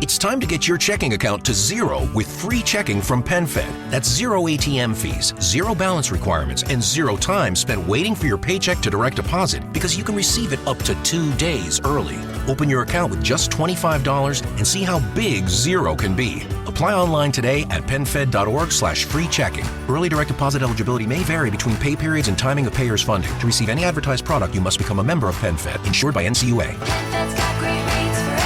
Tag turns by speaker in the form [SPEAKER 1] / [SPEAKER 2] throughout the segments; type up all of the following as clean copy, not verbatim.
[SPEAKER 1] It's time to get your checking account to zero with free checking from PenFed. That's zero ATM fees, zero balance requirements, and zero time spent waiting for your paycheck to direct deposit because you can receive it up to 2 days early. Open your account with just $25 and see how big zero can be. Apply online today at PenFed.org/free checking. Early direct deposit eligibility may vary between pay periods and timing of payers' funding. To receive any advertised product, you must become a member of PenFed, insured by NCUA.
[SPEAKER 2] PenFed's got great rates for everyone.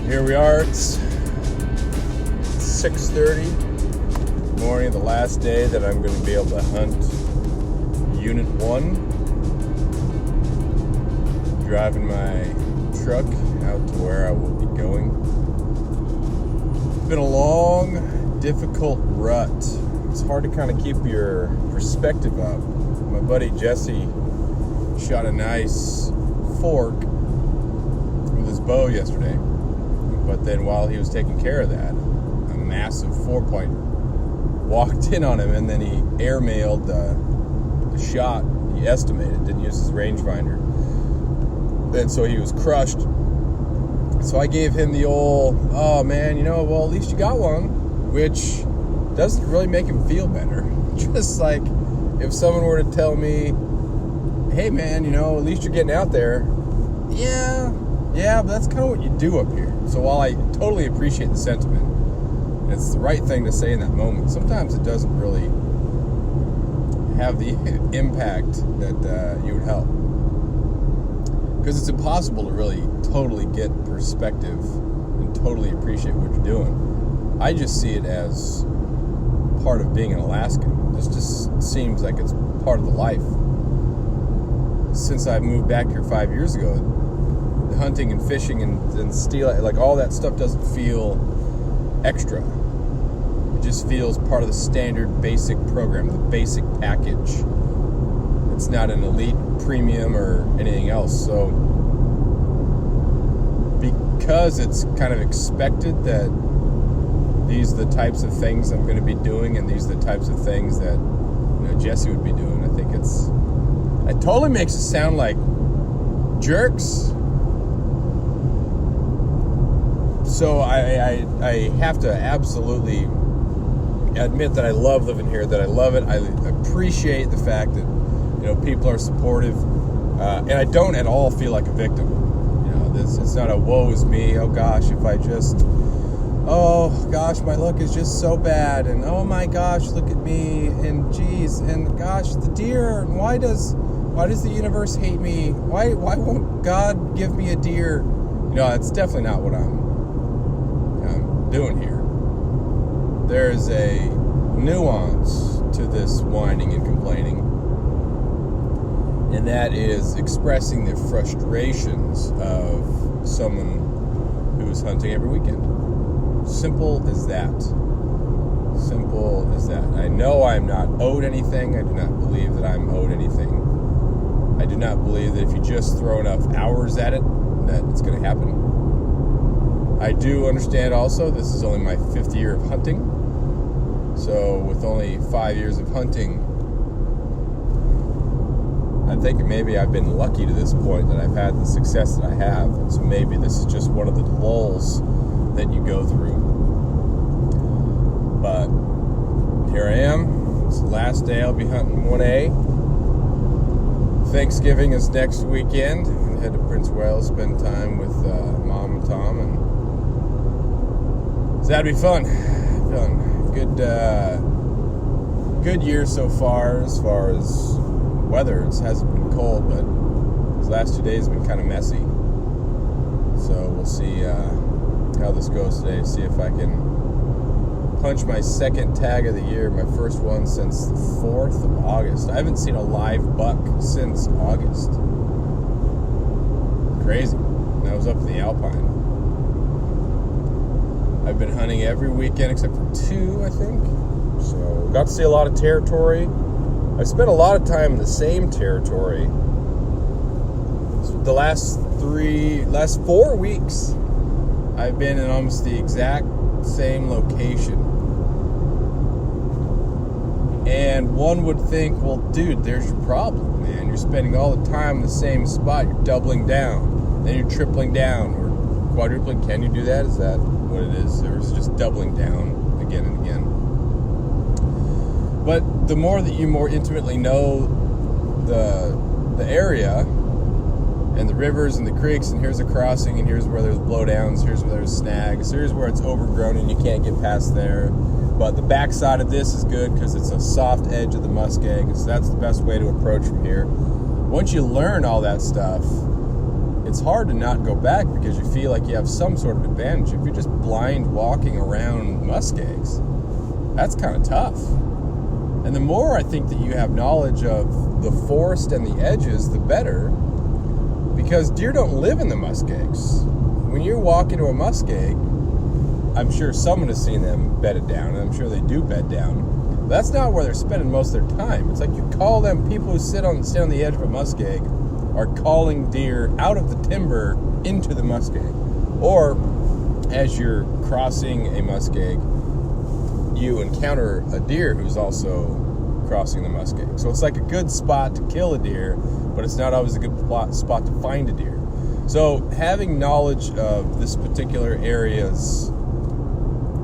[SPEAKER 3] Here we are, it's 6:30 morning, the last day that I'm going to be able to hunt Unit 1. Driving my truck out to where I will be going. It's been a long, difficult rut. It's hard to kind of keep your perspective up. My buddy Jesse shot a nice fork with his bow yesterday. But then while he was taking care of that, a massive 4-pointer walked in on him, and then he airmailed the shot he estimated, didn't use his rangefinder. And so he was crushed. So I gave him the old, oh man, well, at least you got one, which doesn't really make him feel better. Just like if someone were to tell me, hey man, at least you're getting out there. Yeah, but that's kind of what you do up here. So while I totally appreciate the sentiment, it's the right thing to say in that moment, sometimes it doesn't really have the impact that you would help. Because it's impossible to really totally get perspective and totally appreciate what you're doing. I just see it as part of being an Alaskan. This just seems like it's part of the life. Since I moved back here 5 years ago, hunting and fishing and stealing, like all that stuff doesn't feel extra. It just feels part of the standard basic program, the basic package. It's not an elite premium or anything else. So because it's kind of expected that these are the types of things I'm going to be doing and these are the types of things that Jesse would be doing, I think it totally makes it sound like jerks. So I have to absolutely admit that I love living here, that I love it. I appreciate the fact that people are supportive, and I don't at all feel like a victim. It's not a woe is me. Oh gosh, my luck is just so bad, and oh my gosh, look at me, and geez, and gosh, the deer. And why does the universe hate me? Why won't God give me a deer? It's definitely not what I'm doing here. There is a nuance to this whining and complaining, and that is expressing the frustrations of someone who's hunting every weekend. Simple as that. Simple as that. I know I'm not owed anything. I do not believe that I'm owed anything. I do not believe that if you just throw enough hours at it, that it's going to happen. I do understand also this is only my 5th year of hunting. So with only 5 years of hunting, I think maybe I've been lucky to this point that I've had the success that I have. And so maybe this is just one of the lulls that you go through. But here I am. It's the last day I'll be hunting 1A. Thanksgiving is next weekend. I'm going to head to Prince Wales, spend time with Mom and Tom, and so that'd be fun. Good year so far as weather. It hasn't been cold, but these last 2 days have been kind of messy. So we'll see how this goes today. See if I can punch my second tag of the year, my first one since the 4th of August. I haven't seen a live buck since August. Crazy. And I was up in the Alpine. I've been hunting every weekend except for 2, I think. So got to see a lot of territory. I spent a lot of time in the same territory. The last 4 weeks, I've been in almost the exact same location. And one would think, well, dude, there's your problem, man. You're spending all the time in the same spot. You're doubling down. Then you're tripling down or quadrupling. Can you do that? Is that what it is? Or is it just doubling down again and again? But the more that you more intimately know the area and the rivers and the creeks, and here's a crossing, and here's where there's blowdowns, here's where there's snags, here's where it's overgrown and you can't get past there. But the backside of this is good because it's a soft edge of the muskeg, so that's the best way to approach from here. Once you learn all that stuff, it's hard to not go back because you feel like you have some sort of advantage. If you're just blind walking around muskegs, that's kind of tough. And the more I think that you have knowledge of the forest and the edges, the better, because deer don't live in the muskegs. When you walk into a muskeg, I'm sure someone has seen them bedded down, and I'm sure they do bed down. But that's not where they're spending most of their time. It's like you call them, people who sit on the edge of a muskeg are calling deer out of the timber into the muskeg. Or as you're crossing a muskeg, you encounter a deer who's also crossing the muskeg. So it's like a good spot to kill a deer, but it's not always a good spot to find a deer. So having knowledge of this particular area's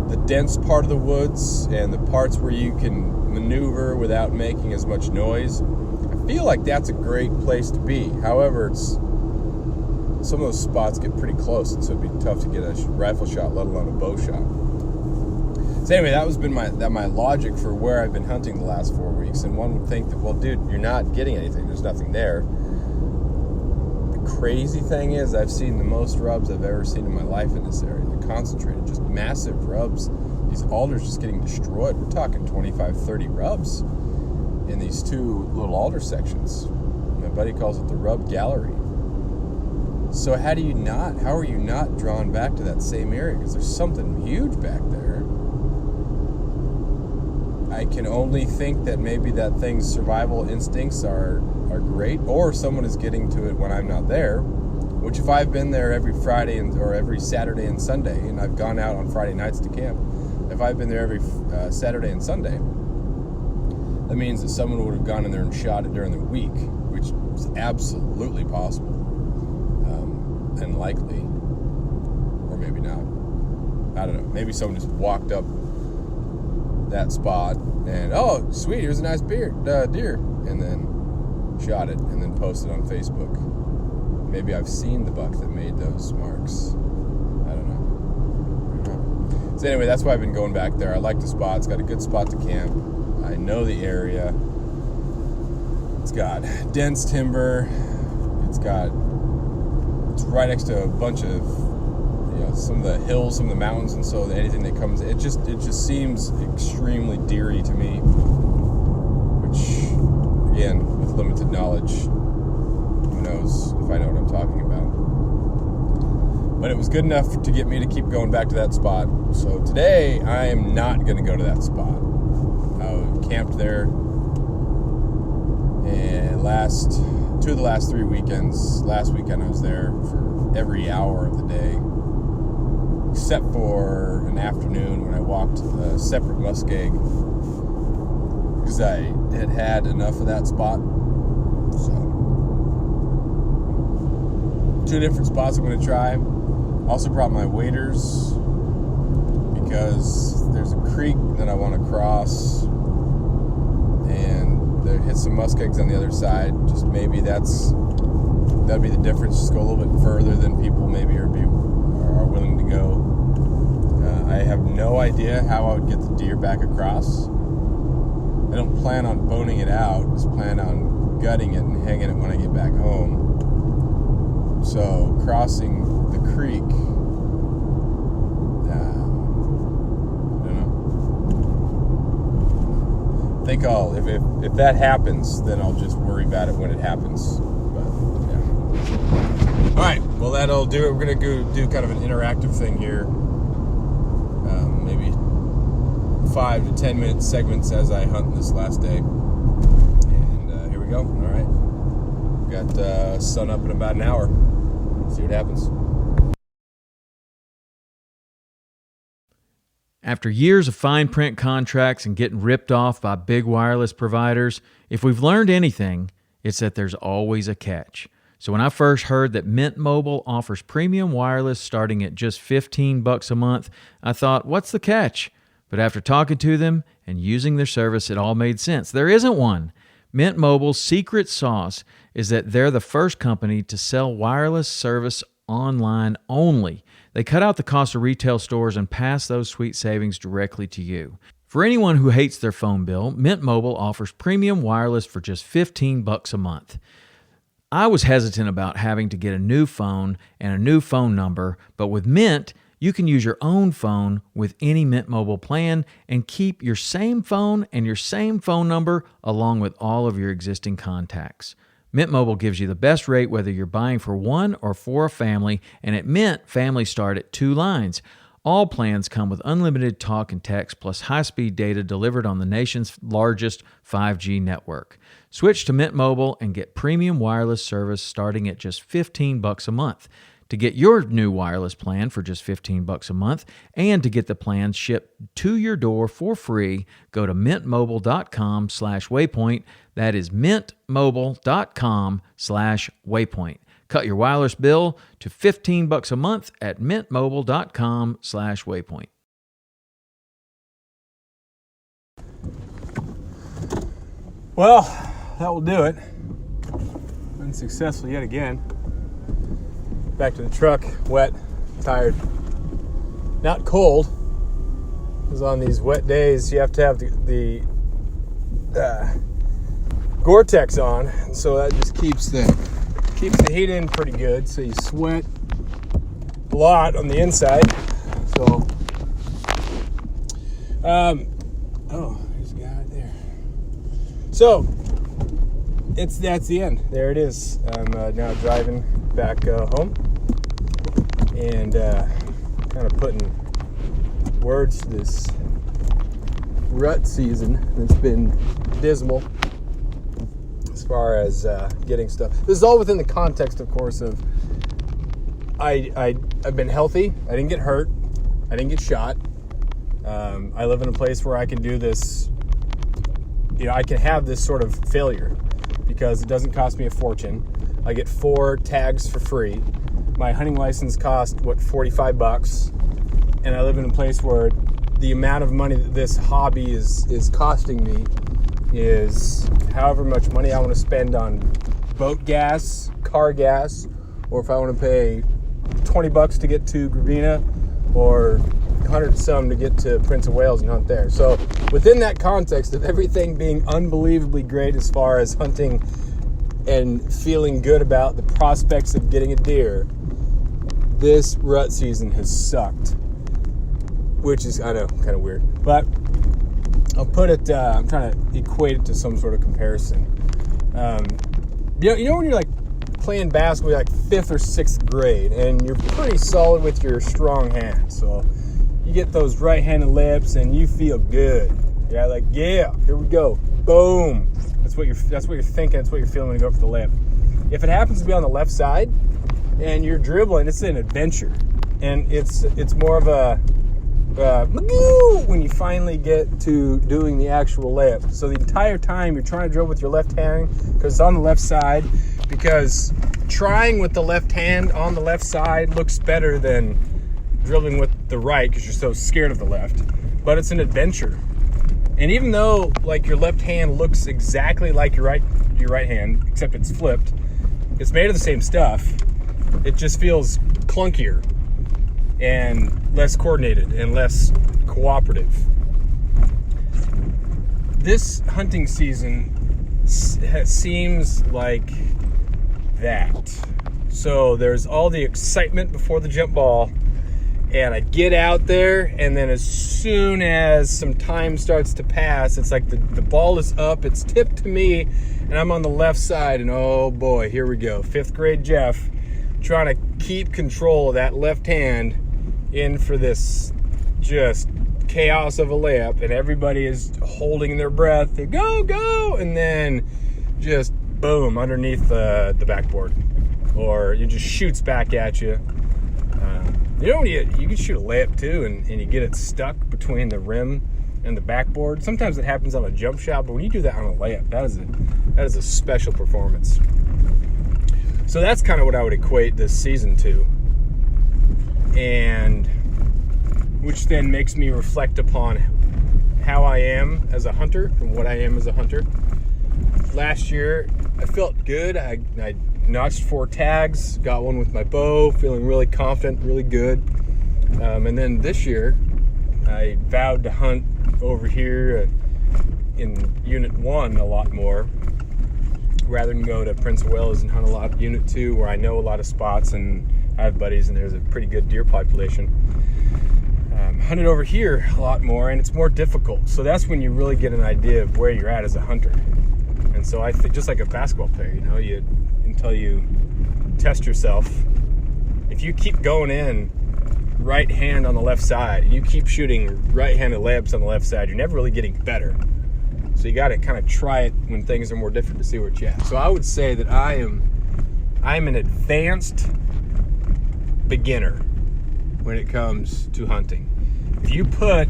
[SPEAKER 3] the dense part of the woods and the parts where you can maneuver without making as much noise, I feel like that's a great place to be. However, some of those spots get pretty close, and so it'd be tough to get a rifle shot, let alone a bow shot. So anyway, that was been my logic for where I've been hunting the last 4 weeks. And one would think that, well, dude, you're not getting anything. There's nothing there. The crazy thing is, I've seen the most rubs I've ever seen in my life in this area. They're concentrated, just massive rubs. These alders just getting destroyed. We're talking 25, 30 rubs in these two little alder sections. My buddy calls it the rub gallery. So how are you not drawn back to that same area? Because there's something huge back there. I can only think that maybe that thing's survival instincts are great, or someone is getting to it when I'm not there, which if I've been there every Friday or every Saturday and Sunday, and I've gone out on Friday nights to camp, if I've been there every Saturday and Sunday, that means that someone would have gone in there and shot it during the week, which is absolutely possible, and likely, or maybe not. I don't know. Maybe someone just walked up that spot and, oh, sweet, here's a nice deer, and then shot it and then posted on Facebook. Maybe I've seen the buck that made those marks. I don't know. So anyway, that's why I've been going back there. I like the spot. It's got a good spot to camp. I know the area. It's got dense timber. It's right next to a bunch of, some of the hills, some of the mountains, and so anything that comes, it just seems extremely deery to me, which, again, with limited knowledge, who knows if I know what I'm talking about. But it was good enough to get me to keep going back to that spot. So today, I am not going to go to that spot. I camped there, and two of the last 3 weekends. Last weekend I was there for every hour of the day, except for an afternoon when I walked a separate muskeg, because I had enough of that spot. So, 2 different spots I'm going to try. Also brought my waders, because there's a creek that I want to cross, and there hit some muskegs on the other side. Just maybe that'd be the difference. Just go a little bit further than people maybe are willing to go. I have no idea how I would get the deer back across. I don't plan on boning it out. Just plan on gutting it and hanging it when I get back home. So crossing the creek, I don't know. I think if that happens, then I'll just worry about it when it happens. But yeah. All right. Well, that'll do it. We're gonna go do kind of an interactive thing here. Maybe 5 to 10 minute segments as I hunt this last day. And here we go. All right. We've got sun up in about an hour. See what happens.
[SPEAKER 4] After years of fine print contracts and getting ripped off by big wireless providers, if we've learned anything, it's that there's always a catch. So when I first heard that Mint Mobile offers premium wireless starting at just $15 a month, I thought, what's the catch? But after talking to them and using their service, it all made sense. There isn't one. Mint Mobile's secret sauce is that they're the first company to sell wireless service online only. They cut out the cost of retail stores and pass those sweet savings directly to you. For anyone who hates their phone bill, Mint Mobile offers premium wireless for just $15 a month. I was hesitant about having to get a new phone and a new phone number, but with Mint, you can use your own phone with any Mint Mobile plan and keep your same phone and your same phone number along with all of your existing contacts. Mint Mobile gives you the best rate whether you're buying for one or for a family, and at Mint, families start at 2 lines. All plans come with unlimited talk and text plus high-speed data delivered on the nation's largest 5G network. Switch to Mint Mobile and get premium wireless service starting at just $15 a month. To get your new wireless plan for just $15 a month and to get the plan shipped to your door for free, go to mintmobile.com/waypoint. That is mintmobile.com/waypoint. Cut your wireless bill to $15 a month at mintmobile.com/waypoint.
[SPEAKER 3] Well, that will do it. Unsuccessful yet again. Back to the truck, wet, tired. Not cold, because on these wet days you have to have the Gore-Tex on, and so that just keeps the heat in pretty good. So you sweat a lot on the inside. So, oh, there's a guy right there. So that's the end. There it is. I'm now driving back home and kind of putting words to this rut season that's been dismal as far as getting stuff. This is all within the context, of course, of I've been healthy. I didn't get hurt. I didn't get shot. I live in a place where I can do this. You know, I can have this sort of failure because it doesn't cost me a fortune. I get 4 tags for free. My hunting license cost, $45? And I live in a place where the amount of money that this hobby is costing me is however much money I want to spend on boat gas, car gas, or if I want to pay $20 to get to Gravina or 100 some to get to Prince of Wales and hunt there. So within that context of everything being unbelievably great as far as hunting and feeling good about the prospects of getting a deer, this rut season has sucked, which is, I know, kind of weird, but I'll put it, I'm trying to equate it to some sort of comparison. You know when you're like playing basketball, you're like 5th or 6th grade, and you're pretty solid with your strong hand, so you get those right-handed layups and you feel good. Yeah, like, yeah, here we go, boom. That's what you're thinking. That's what you're feeling when you go for the layup. If it happens to be on the left side and you're dribbling, it's an adventure, and it's more of a when you finally get to doing the actual layup. So the entire time you're trying to dribble with your left hand because it's on the left side, because trying with the left hand on the left side looks better than dribbling with the right because you're so scared of the left. But it's an adventure. And even though like your left hand looks exactly like your right hand, except it's flipped, it's made of the same stuff. It just feels clunkier and less coordinated and less cooperative. This hunting season seems like that. So there's all the excitement before the jump ball, and I get out there, and then as soon as some time starts to pass, it's like the ball is up, it's tipped to me, and I'm on the left side, and oh boy, here we go. 5th grade Jeff trying to keep control of that left hand in for this just chaos of a layup, and everybody is holding their breath. They go, and then just boom, underneath the backboard, or it just shoots back at you. You know, when you can shoot a layup too, and you get it stuck between the rim and the backboard. Sometimes it happens on a jump shot, but when you do that on a layup, that is a special performance. So that's kind of what I would equate this season to, and which then makes me reflect upon how I am as a hunter and what I am as a hunter. Last year, I felt good. I notched 4 tags, got one with my bow, feeling really confident, really good. And then this year, I vowed to hunt over here in Unit 1 a lot more, rather than go to Prince of Wales and hunt a lot of Unit 2, where I know a lot of spots and I have buddies and there's a pretty good deer population. Hunted over here a lot more, and it's more difficult. So that's when you really get an idea of where you're at as a hunter. And so I think, just like a basketball player, until you test yourself, if you keep going in right hand on the left side and you keep shooting right-handed layups on the left side, you're never really getting better. So you got to kind of try it when things are more different to see where it's at. So I would say that I'm an advanced beginner when it comes to hunting. If you put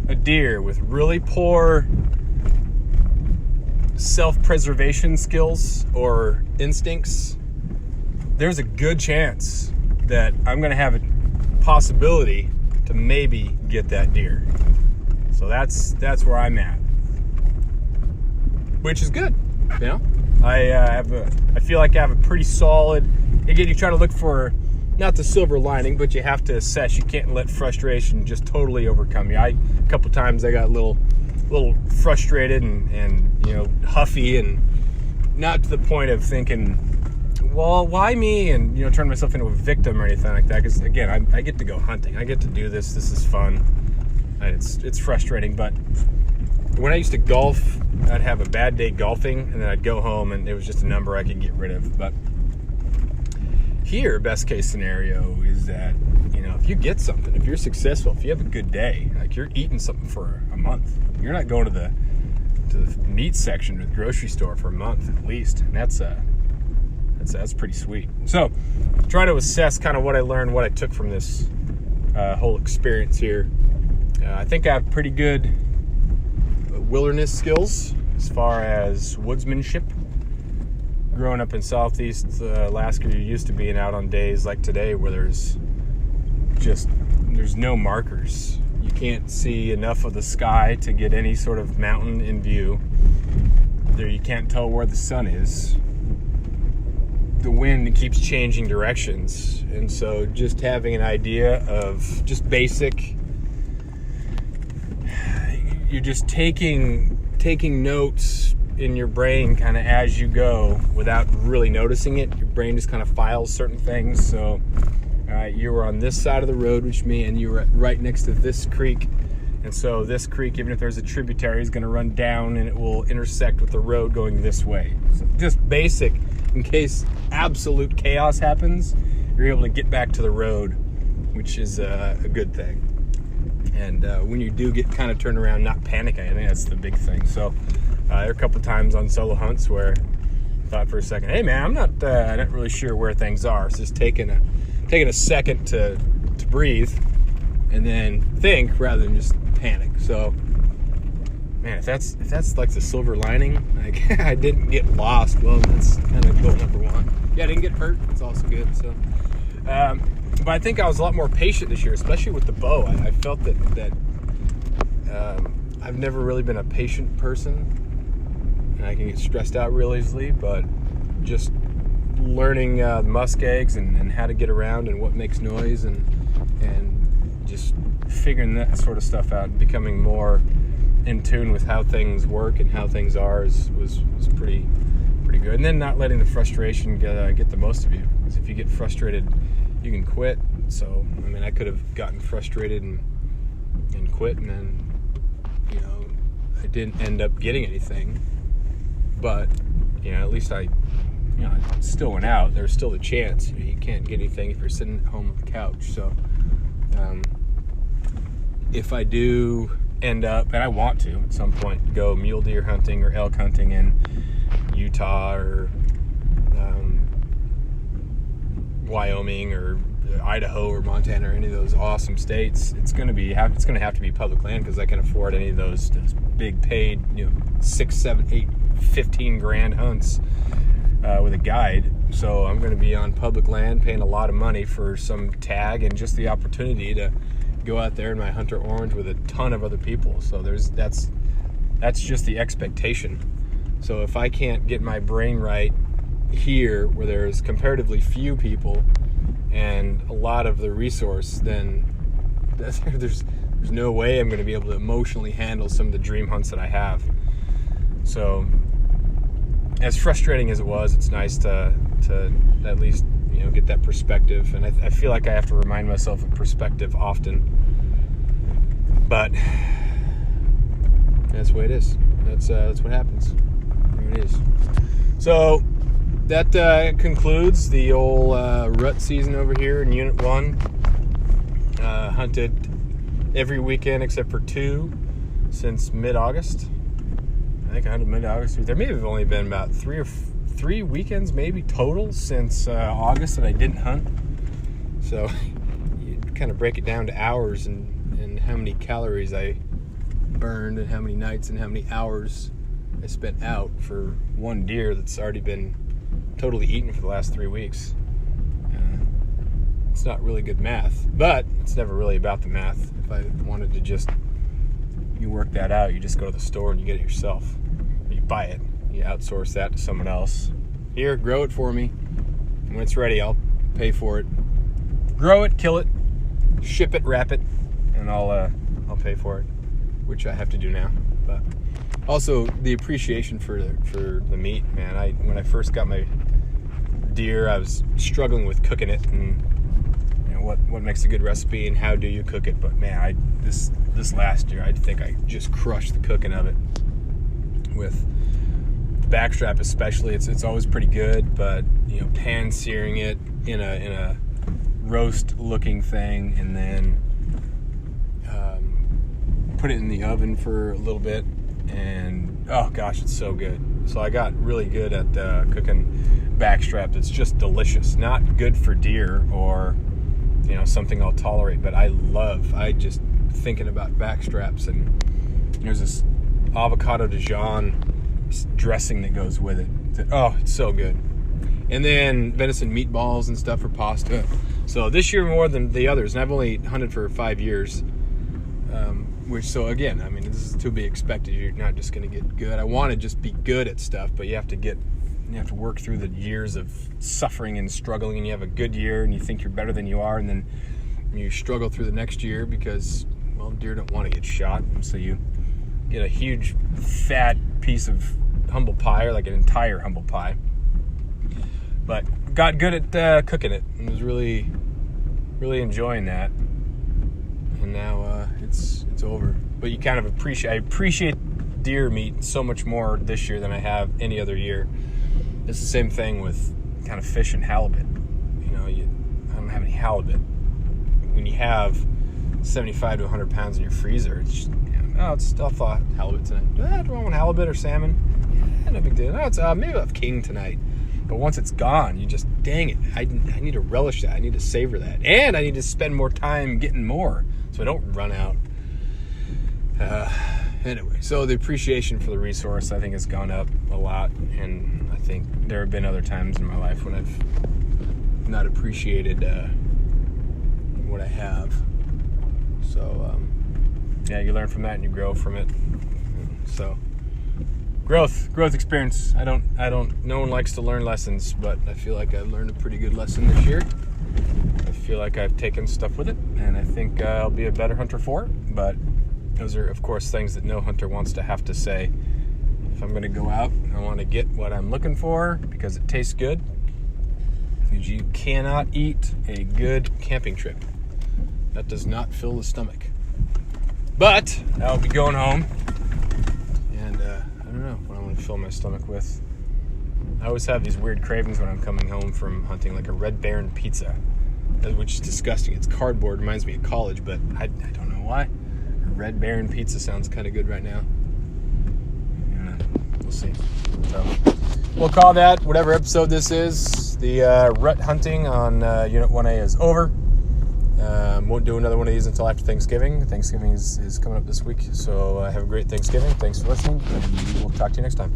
[SPEAKER 3] a deer with really poor self-preservation skills or instincts, there's a good chance that I'm going to have a possibility to maybe get that deer. So that's where I'm at, which is good. I feel like I have a pretty solid. Again, you try to look for not the silver lining, but you have to assess. You can't let frustration just totally overcome you. A couple times I got a little frustrated and huffy, and not to the point of thinking, well, why me, and turn myself into a victim or anything like that. Because again, I get to go hunting. I get to do this. This is fun. And it's frustrating, but when I used to golf, I'd have a bad day golfing, and then I'd go home, and it was just a number I could get rid of. But here, best case scenario is that, if you get something, if you're successful, if you have a good day, like you're eating something for a month. You're not going to the meat section of the grocery store for a month at least. And that's pretty sweet. So try to assess kind of what I learned, what I took from this whole experience here. I think I have pretty good wilderness skills as far as woodsmanship. Growing up in Southeast Alaska, you're used to being out on days like today where there's no markers. You can't see enough of the sky to get any sort of mountain in view. There, you can't tell where the sun is. The wind keeps changing directions, and so just having an idea of just basic, you're just taking notes in your brain kind of as you go without really noticing it. Your brain just kind of files certain things. So you were on this side of the road, which means, and you were right next to this creek, and so this creek, even if there's a tributary, is going to run down and it will intersect with the road going this way. So just basic, in case absolute chaos happens, you're able to get back to the road, which is a good thing. And when you do get kind of turned around, not panicking, I think that's the big thing. So there are a couple of times on solo hunts where I thought for a second, hey man, I'm not really sure where things are. So just taking a second to breathe and then think rather than just panic. So man, if that's like the silver lining, like I didn't get lost, well, that's kind of goal number one. Yeah, I didn't get hurt. It's also good. So but I think I was a lot more patient this year, especially with the bow. I felt that I've never really been a patient person, and I can get stressed out real easily, but just learning muskegs and how to get around and what makes noise and just figuring that sort of stuff out and becoming more in tune with how things work and how things are was pretty good. And then not letting the frustration get the most of you, because if you get frustrated, you can quit. So I mean, I could have gotten frustrated and quit, and then I didn't end up getting anything, but at least I still went out. There's still a chance. You can't get anything if you're sitting at home on the couch. So if I do end up, and I want to at some point, go mule deer hunting or elk hunting in Utah or Wyoming or Idaho or Montana or any of those awesome states, it's going to have to be public land, because I can afford any of those big paid, 6, 7, 8, 15 grand hunts with a guide. So I'm going to be on public land, paying a lot of money for some tag and just the opportunity to go out there in my Hunter Orange with a ton of other people. So that's just the expectation. So if I can't get my brain right here, where there's comparatively few people and a lot of the resource, then there's no way I'm going to be able to emotionally handle some of the dream hunts that I have. So as frustrating as it was, it's nice to at least get that perspective. And I feel like I have to remind myself of perspective often, but that's the way it is. That's what happens. There it is. So that concludes the old rut season over here in Unit 1. Hunted every weekend except for 2 since mid-August. I think I hunted mid-August. There may have only been about 3 weekends maybe total since August that I didn't hunt. So you kind of break it down to hours and how many calories I burned and how many nights and how many hours I spent out for one deer that's already been totally eaten for the last 3 weeks. It's not really good math, but it's never really about the math. If I wanted to just work that out, you just go to the store and you get it yourself. You buy it, you outsource that to someone else. Here, grow it for me. When it's ready, I'll pay for it. Grow it, kill it, ship it, wrap it, and I'll pay for it, which I have to do now. But also the appreciation for the meat, man. When I first got my deer, I was struggling with cooking it and what makes a good recipe and how do you cook it. But man, this last year, I think I just crushed the cooking of it. With the backstrap especially, it's always pretty good, but pan searing it in a roast looking thing, and then put it in the oven for a little bit, and oh gosh, it's so good. So I got really good at cooking backstrap that's just delicious. Not good for deer or something I'll tolerate, but I just thinking about backstraps, and there's this avocado Dijon dressing that goes with it. Oh, it's so good. And then venison meatballs and stuff for pasta. So this year more than the others, and I've only hunted for 5 years, so again, this is to be expected. You're not just going to get good. I want to just be good at stuff, but you have to work through the years of suffering and struggling, and you have a good year and you think you're better than you are, and then you struggle through the next year because, well, deer don't want to get shot, so you get a huge fat piece of humble pie, or like an entire humble pie. But got good at cooking it and was really, really enjoying that. And now it's over. But you kind of I appreciate deer meat so much more this year than I have any other year. It's the same thing with kind of fish and halibut. I don't have any halibut. When you have 75 to 100 pounds in your freezer, it's just, I'll thought halibut tonight. Do I want halibut or salmon? Yeah, no big deal. No, maybe I'll have king tonight. But once it's gone, you just, dang it, I need to relish that. I need to savor that. And I need to spend more time getting more so I don't run out. Anyway, so the appreciation for the resource, I think, has gone up a lot. And I think there have been other times in my life when I've not appreciated what I have. So, you learn from that and you grow from it. So, growth experience. No one likes to learn lessons, but I feel like I've learned a pretty good lesson this year. I feel like I've taken stuff with it, and I think I'll be a better hunter for it. But those are, of course, things that no hunter wants to have to say. If I'm going to go out, I want to get what I'm looking for because it tastes good. Because you cannot eat a good camping trip. That does not fill the stomach. But I'll be going home, and I don't know what I want to fill my stomach with. I always have these weird cravings when I'm coming home from hunting, like a Red Baron pizza, which is disgusting. It's cardboard, reminds me of college, but I don't know why. Red Baron pizza sounds kind of good right now. We'll see. So we'll call that, whatever episode this is, the rut hunting on Unit 1A is over. Won't do another one of these until after Thanksgiving. Thanksgiving is coming up this week, so have a great Thanksgiving. Thanks for listening, and we'll talk to you next time.